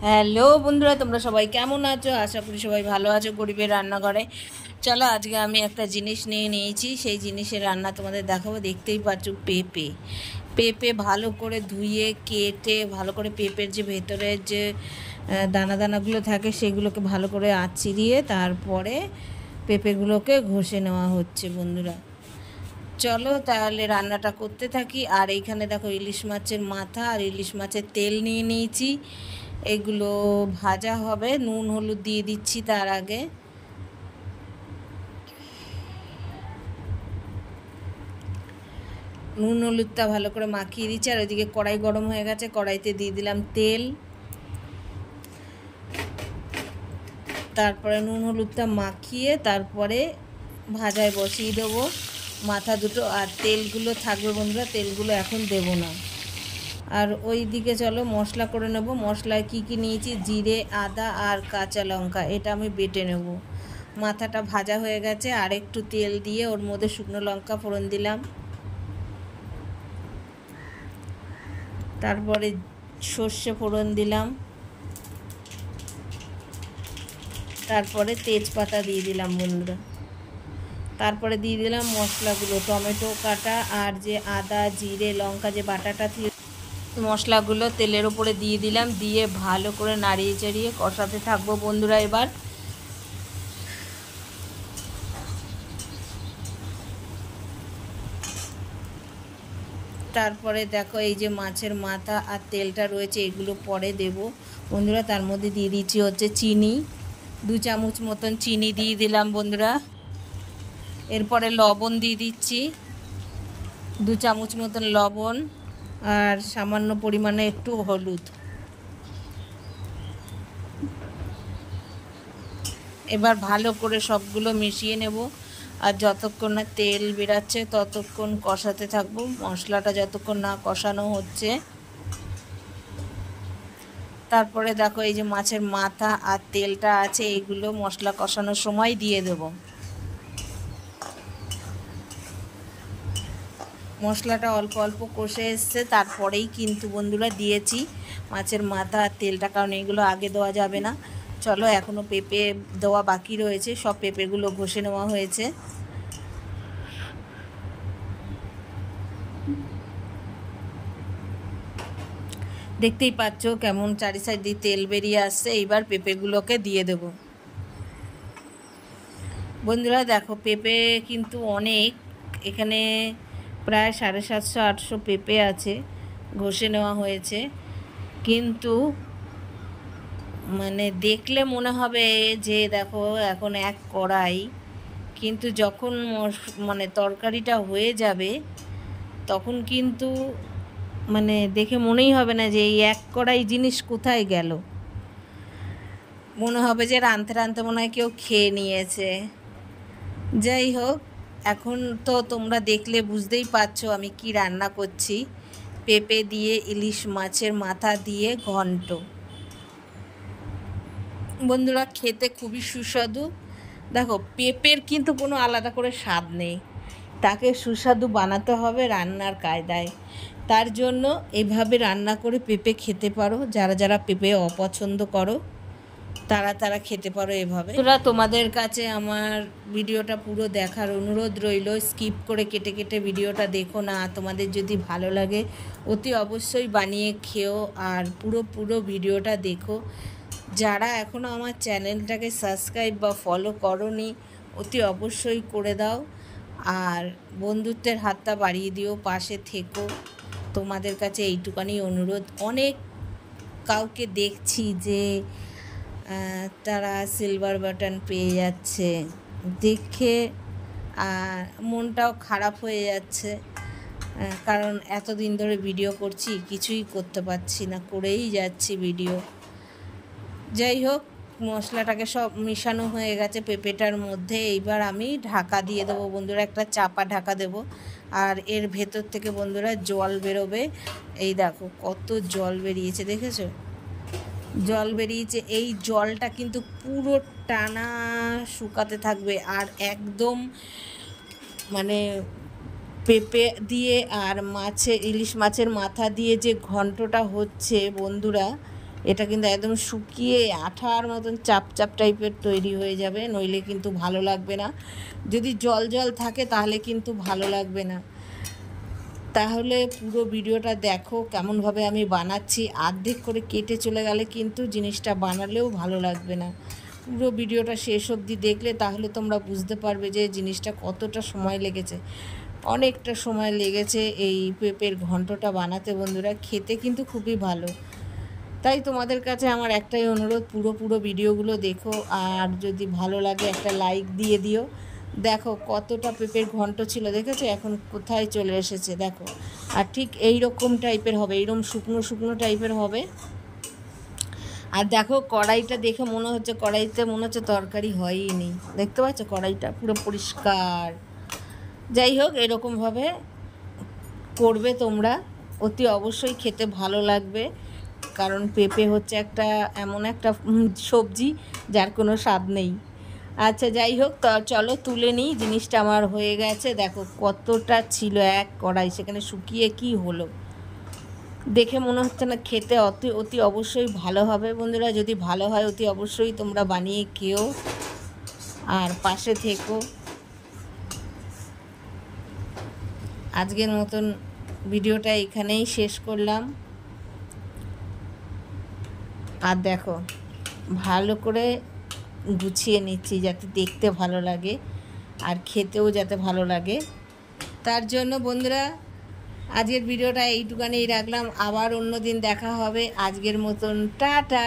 Hello বন্ধুরা, তোমরা সবাই কেমন আছো? আশা করি সবাই ভালো আছো। গরিবের রান্নাঘরে চলো, আজকে আমি একটা জিনিস নিয়ে নিয়েছি। সেই জিনিসের রান্না তোমাদের দেখাবো। দেখতেই পাচ্ছ, পেঁপে পেঁপে ভালো করে ধুয়ে কেটে ভালো করে পেঁপের যে ভেতরের যে দানা দানাগুলো থাকে সেগুলোকে ভালো করে আঁচড়িয়ে তারপরে পেঁপেগুলোকে ঘষে নেওয়া হচ্ছে বন্ধুরা। চলো তাহলে রান্নাটা করতে থাকি। আর এইখানে দেখো, ইলিশ মাছের মাথা আর ইলিশ মাছের তেল নিয়ে নিয়েছি। এগুলো ভাজা হবে। নুন হলুদ দিয়ে দিচ্ছি তার আগে। নুন হলুদটা ভালো করে মাখিয়ে দিচ্ছি। আর ওইদিকে কড়াই গরম হয়ে গেছে, কড়াইতে দিয়ে দিলাম তেল। তারপরে নুন হলুদটা মাখিয়ে তারপরে ভাজায় বসিয়ে দেবো মাথা দুটো। আর তেলগুলো থাকবে বন্ধুরা, তেলগুলো এখন দেব না। আর ওই দিকে চলো মশলা করে নেব। মশলায় কি কি নিয়েছি, জিরে, আদা আর কাঁচা লঙ্কা, এটা আমি বেটে নেব। মাথাটা ভাজা হয়ে গেছে, আর একটু তেল দিয়ে ওর মধ্যে শুকনো লঙ্কা ফোড়ন দিলাম। তারপরে সর্ষে ফোড়ন দিলাম। তারপরে তেজপাতা দিয়ে দিলাম বন্ধুরা। তারপরে দিয়ে দিলাম মশলাগুলো, টমেটো কাটা আর যে আদা জিরে লঙ্কা যে বাটাটা ছিল, মশলাগুলো তেলের উপরে দিয়ে দিলাম। দিয়ে ভালো করে নাড়িয়ে চাড়িয়ে কষাতে থাকবো বন্ধুরা। এবার তারপরে দেখো, এই যে মাছের মাথা আর তেলটা রয়েছে এগুলো পরে দেব বন্ধুরা। তার মধ্যে দিয়ে দিচ্ছি হচ্ছে চিনি, 2 চামচ মতন চিনি দিয়ে দিলাম বন্ধুরা। এরপরে লবণ দিয়ে দিচ্ছি, 2 চামচ মতন লবণ, আর সামান্য পরিমাণে একটু হলুদ। এবার ভালো করে সবগুলো মিশিয়ে নেব। আর যতক্ষণ না তেল বেরাচ্ছে ততক্ষণ কষাতে থাকবো। মশলাটা যতক্ষণ না কষানো হচ্ছে। তারপরে দেখো, এই যে মাছের মাথা আর তেলটা আছে এইগুলো মশলা কষানোর সময় দিয়ে দেব। মশলাটা অল্প অল্প কষে এসছে, তারপরেই কিন্তু বন্ধুরা দিয়েছি মাছের মাথা আর তেলটা, কারণ এইগুলো আগে দেওয়া যাবে না। চলো, এখনও পেঁপে দেওয়া বাকি রয়েছে। সব পেঁপেগুলো ঘষে নেওয়া হয়েছে। দেখতেই পাচ্ছ কেমন চারি সাইড দিয়ে তেল বেরিয়ে আসছে। এইবার পেঁপেগুলোকে দিয়ে দেব বন্ধুরা। দেখো, পেঁপে কিন্তু অনেক, এখানে প্রায় 750-800 পেঁপে আছে, ঘষে নেওয়া হয়েছে। কিন্তু মানে দেখলে মনে হবে যে দেখো এখন এক কড়াই, কিন্তু যখন মানে তরকারিটা হয়ে যাবে তখন কিন্তু মানে দেখে মনেই হবে না যে এই এক কড়াই জিনিস কোথায় গেল। মনে হবে যে রাঁধতে রাঁধতে মনে হয় কেউ খেয়ে নিয়েছে। যাই হোক, এখন তো তোমরা দেখলে বুঝতেই পারছো আমি কি রান্না করছি। পেঁপে দিয়ে ইলিশ মাছের মাথা দিয়ে ঘন্ট বন্ধুরা, খেতে খুবই সুস্বাদু। দেখো, পেঁপের কিন্তু কোনো আলাদা করে স্বাদ নেই, তাকে সুস্বাদু বানাতে হবে রান্নার কায়দায়। তার জন্য এভাবে রান্না করে পেঁপে খেতে পারো। যারা যারা পেঁপে অপছন্দ করো তারা তারা খেতে পারো এভাবে। তোরা তোমাদের কাছে আমার ভিডিওটা পুরো দেখার অনুরোধ রইল। স্কিপ করে কেটে কেটে ভিডিওটা দেখো না। তোমাদের যদি ভালো লাগে অতি অবশ্যই বানিয়ে খেও, আর পুরো ভিডিওটা দেখো। যারা এখনও আমার চ্যানেলটাকে সাবস্ক্রাইব বা ফলো করোনি অতি অবশ্যই করে দাও। আর বন্ধুত্বের হাতটা বাড়িয়ে দিও, পাশে থেকো। তোমাদের কাছে এইটুকানি অনুরোধ। অনেক কাউকে দেখছি যে তারা সিলভার বাটন পেয়ে যাচ্ছে, দেখে মনটাও খারাপ হয়ে যাচ্ছে। কারণ এতদিন ধরে ভিডিও করছি, কিছুই করতে পারছি না, করেই যাচ্ছি ভিডিও। যাই হোক, মশলাটাকে সব মিশানো হয়ে গেছে পেঁপেটার মধ্যে। এইবার আমি ঢাকা দিয়ে দেবো বন্ধুরা, একটা চাপা ঢাকা দেবো। আর এর ভেতর থেকে বন্ধুরা জল বেরোবে। এই দেখো কত জল বেরিয়েছে, দেখেছো? জল বেরিয়েছে। এই জলটা কিন্তু পুরো টানা শুকাতে থাকবে। আর একদম মানে পেঁপে দিয়ে আর ইলিশ মাছের মাথা দিয়ে যে ঘন্টটা হচ্ছে বন্ধুরা, এটা কিন্তু একদম শুকিয়ে আঠার মতন চাপ চাপ টাইপের তৈরি হয়ে যাবে, নইলে কিন্তু ভালো লাগবে না। যদি জল জল থাকে তাহলে কিন্তু ভালো লাগবে না। তাহলে পুরো ভিডিওটা দেখো কেমনভাবে আমি বানাচ্ছি। অর্ধেক করে কেটে চলে গেলে কিন্তু জিনিসটা বানালেও ভালো লাগবে না। পুরো ভিডিওটা শেষ অবধি দেখলে তাহলে তোমরা বুঝতে পারবে যে জিনিসটা কতটা সময় লেগেছে। অনেকটা সময় লেগেছে এই পেঁপের ঘন্টটা বানাতে বন্ধুরা, খেতে কিন্তু খুবই ভালো। তাই তোমাদের কাছে আমার একটাই অনুরোধ, পুরো ভিডিওগুলো দেখো, আর যদি ভালো লাগে একটা লাইক দিয়ে দিও। দেখো কতটা পেঁপের ঘন্ট ছিল, দেখেছো এখন কোথায় চলে এসেছে দেখো। আর ঠিক এই রকম টাইপের হবে, এইরকম শুকনো শুকনো টাইপের হবে। আর দেখো কড়াইটা দেখে মনে হচ্ছে, কড়াইতে মনে হচ্ছে তরকারি হয়ই নি, দেখতে পাচ্ছ কড়াইটা পুরো পরিষ্কার। যাই হোক, এরকমভাবে করবে তোমরা, অতি অবশ্যই খেতে ভালো লাগবে। কারণ পেঁপে হচ্ছে একটা এমন একটা সবজি যার কোনো স্বাদ নেই। আচ্ছা যাই হোক, তো চলো তুলে নিই। জিনিসটা আমার হয়ে গেছে, দেখো কতটা ছিল এক কড়াই, সেখানে শুকিয়ে কি হলো দেখে মনে হচ্ছে না খেতে অতি অবশ্যই ভালো হবে বন্ধুরা। যদি ভালো হয় অতি অবশ্যই তোমরা বানিয়ে খেও আর পাশে থেকো। আজকের মতন ভিডিওটা এখানেই শেষ করলাম। আর দেখো ভালো করে গুছিয়ে নিচ্ছি যাতে দেখতে ভালো লাগে আর খেতেও যাতে ভালো লাগে। তার জন্য বন্ধুরা আজকের ভিডিওটা এইটুখানেই রাখলাম, আবার অন্য দিন দেখা হবে। আজকের মতন টাটা।